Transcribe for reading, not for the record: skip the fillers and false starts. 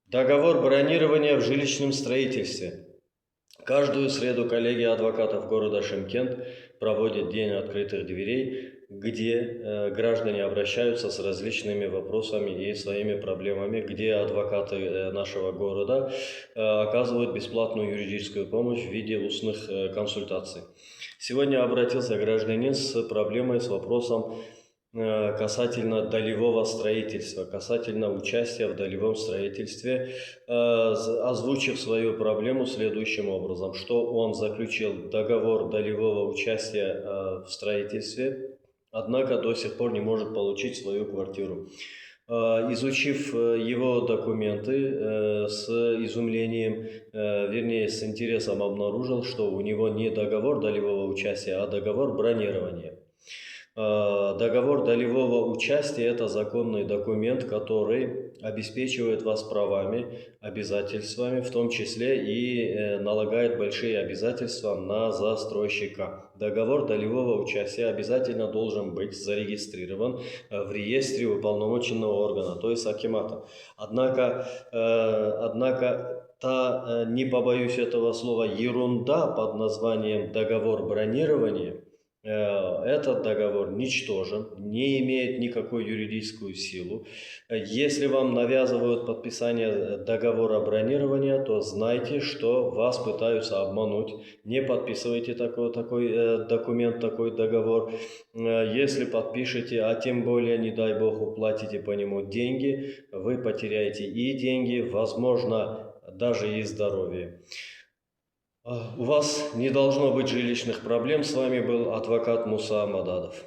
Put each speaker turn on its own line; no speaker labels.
Договор бронирования в жилищном строительстве. Каждую среду коллегия адвокатов города Шымкент проводит День открытых дверей, где граждане обращаются с различными вопросами и своими проблемами, где адвокаты нашего города оказывают бесплатную юридическую помощь в виде устных консультаций. Сегодня обратился гражданин с проблемой, с вопросом касательно долевого строительства, касательно участия в долевом строительстве, озвучив свою проблему следующим образом, что он заключил договор долевого участия в строительстве, однако до сих пор не может получить свою квартиру. Изучив его документы, с изумлением, вернее с интересом обнаружил, что у него не договор долевого участия, а договор бронирования. Договор долевого участия – это законный документ, который обеспечивает вас правами, обязательствами, в том числе и налагает большие обязательства на застройщика. Договор долевого участия обязательно должен быть зарегистрирован в реестре уполномоченного органа, то есть акимата. Однако та, не побоюсь этого слова, ерунда под названием договор бронирования, этот договор ничтожен, не имеет никакой юридическую силу. Если вам навязывают подписание договора бронирования, то знайте, что вас пытаются обмануть. Не подписывайте такой документ, такой договор. Если подпишете, а тем более, не дай бог, уплатите по нему деньги, вы потеряете и деньги, возможно, даже и здоровье. У вас не должно быть жилищных проблем. С вами был адвокат Муса Амададов.